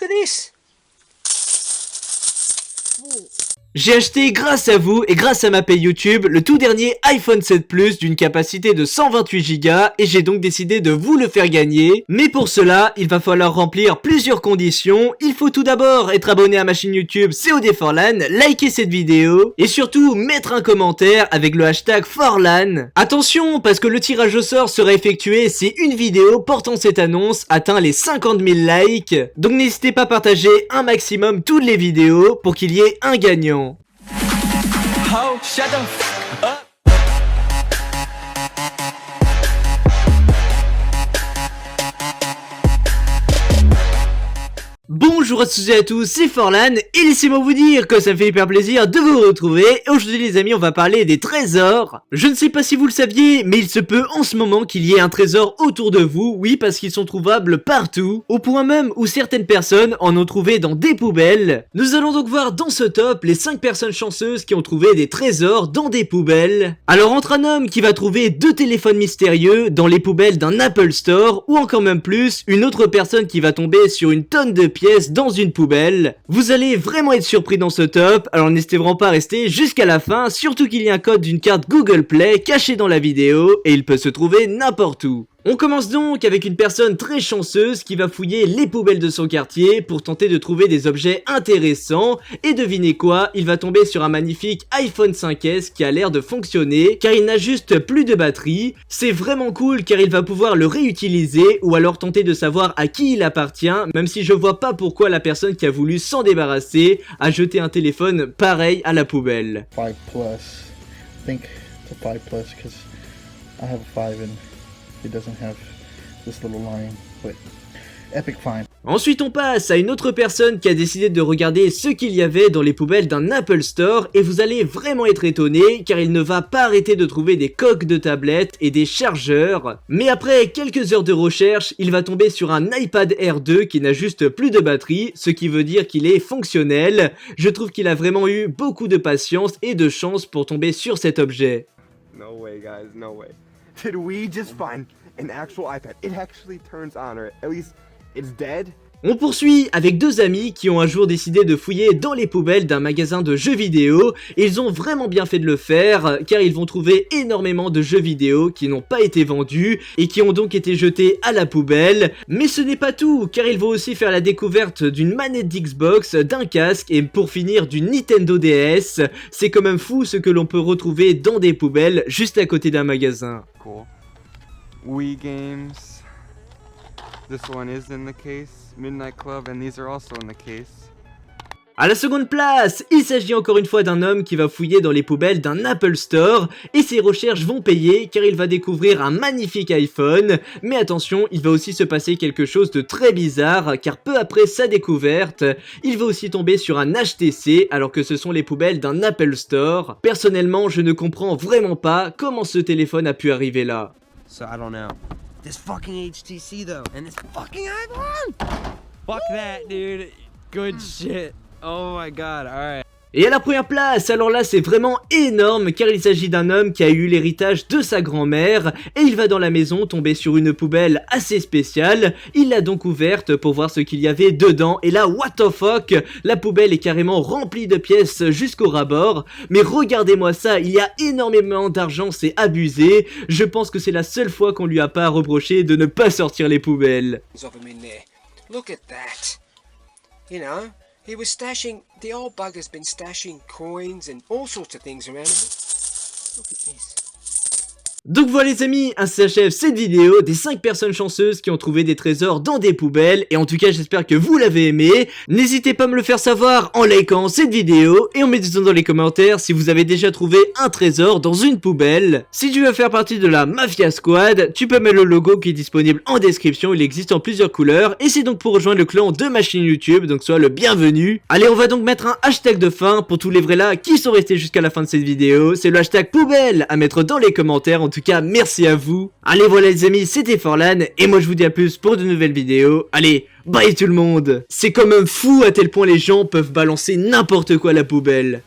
Look at this. J'ai acheté grâce à vous et grâce à ma paye YouTube le tout dernier iPhone 7 Plus d'une capacité de 128 Go et j'ai donc décidé de vous le faire gagner. Mais pour cela, il va falloir remplir plusieurs conditions. Il faut tout d'abord être abonné à ma chaîne YouTube COD Forlan, liker cette vidéo et surtout mettre un commentaire avec le hashtag Forlan. Attention parce que le tirage au sort sera effectué si une vidéo portant cette annonce atteint les 50 000 likes. Donc n'hésitez pas à partager un maximum toutes les vidéos pour qu'il y ait un gagnant. Oh, shut the f up. Bonjour à tous et à tous, c'est Forlan et laissez-moi vous dire que ça me fait hyper plaisir de vous retrouver. Et aujourd'hui les amis, on va parler des trésors. Je ne sais pas si vous le saviez, mais il se peut en ce moment qu'il y ait un trésor autour de vous. Oui, parce qu'ils sont trouvables partout, au point même où certaines personnes en ont trouvé dans des poubelles. Nous allons donc voir dans ce top les 5 personnes chanceuses qui ont trouvé des trésors dans des poubelles. Alors entre un homme qui va trouver 2 téléphones mystérieux dans les poubelles d'un Apple Store, ou encore même plus, une autre personne qui va tomber sur une tonne de pièces dans une poubelle. Vous allez vraiment être surpris dans ce top, alors n'hésitez vraiment pas à rester jusqu'à la fin, surtout qu'il y a un code d'une carte Google Play caché dans la vidéo et il peut se trouver n'importe où. On commence donc avec une personne très chanceuse qui va fouiller les poubelles de son quartier pour tenter de trouver des objets intéressants et devinez quoi, il va tomber sur un magnifique iPhone 5S qui a l'air de fonctionner car il n'a juste plus de batterie. C'est vraiment cool car il va pouvoir le réutiliser ou alors tenter de savoir à qui il appartient, même si je vois pas pourquoi la personne qui a voulu s'en débarrasser a jeté un téléphone pareil à la poubelle. 5 plus. I think it's a 5 plus because I have a 5 and it doesn't have this little line, but epic find. Ensuite on passe à une autre personne qui a décidé de regarder ce qu'il y avait dans les poubelles d'un Apple Store et vous allez vraiment être étonné car il ne va pas arrêter de trouver des coques de tablettes et des chargeurs. Mais après quelques heures de recherche, il va tomber sur un iPad Air 2 qui n'a juste plus de batterie, ce qui veut dire qu'il est fonctionnel. Je trouve qu'il a vraiment eu beaucoup de patience et de chance pour tomber sur cet objet. No way, guys, no way. Did we just find an actual iPad? It actually turns on, or at least it's dead. On poursuit avec 2 amis qui ont un jour décidé de fouiller dans les poubelles d'un magasin de jeux vidéo et ils ont vraiment bien fait de le faire car ils vont trouver énormément de jeux vidéo qui n'ont pas été vendus et qui ont donc été jetés à la poubelle. Mais ce n'est pas tout car ils vont aussi faire la découverte d'une manette d'Xbox, d'un casque et pour finir d'une Nintendo DS. C'est quand même fou ce que l'on peut retrouver dans des poubelles juste à côté d'un magasin. Cool. Wii games. This one is in the case. Midnight Club, and these are also in the case. À la seconde place, il s'agit encore une fois d'un homme qui va fouiller dans les poubelles d'un Apple Store et ses recherches vont payer car il va découvrir un magnifique iPhone. Mais attention, il va aussi se passer quelque chose de très bizarre car peu après sa découverte, il va aussi tomber sur un HTC alors que ce sont les poubelles d'un Apple Store. Personnellement, je ne comprends vraiment pas comment ce téléphone a pu arriver là. So I don't know. This fucking HTC though, and this fucking iPhone. Fuck that, dude. Good shit. Oh my god. All right. Et à la première place, alors là c'est vraiment énorme car il s'agit d'un homme qui a eu l'héritage de sa grand-mère et il va dans la maison tomber sur une poubelle assez spéciale. Il l'a donc ouverte pour voir ce qu'il y avait dedans et là what the fuck, la poubelle est carrément remplie de pièces jusqu'au ras-bord. Mais regardez-moi ça, il y a énormément d'argent, c'est abusé. Je pense que c'est la seule fois qu'on lui a pas reproché de ne pas sortir les poubelles. Of him in there. Look at that. You know, he was stashing. The old bugger's been stashing coins and all sorts of things around him. Look at this. Donc voilà les amis, ainsi s'achève cette vidéo des 5 personnes chanceuses qui ont trouvé des trésors dans des poubelles. Et en tout cas j'espère que vous l'avez aimé. N'hésitez pas à me le faire savoir en likant cette vidéo et en me disant dans les commentaires si vous avez déjà trouvé un trésor dans une poubelle. Si tu veux faire partie de la Mafia Squad, tu peux mettre le logo qui est disponible en description, il existe en plusieurs couleurs. Et c'est donc pour rejoindre le clan de ma chaîne YouTube, donc sois le bienvenu. Allez, on va donc mettre un hashtag de fin pour tous les vrais là qui sont restés jusqu'à la fin de cette vidéo. C'est le hashtag poubelle à mettre dans les commentaires. En tout cas, merci à vous. Allez, voilà les amis, c'était Forlan et moi je vous dis à plus pour de nouvelles vidéos. Allez, bye tout le monde. C'est quand même fou à tel point les gens peuvent balancer n'importe quoi à la poubelle.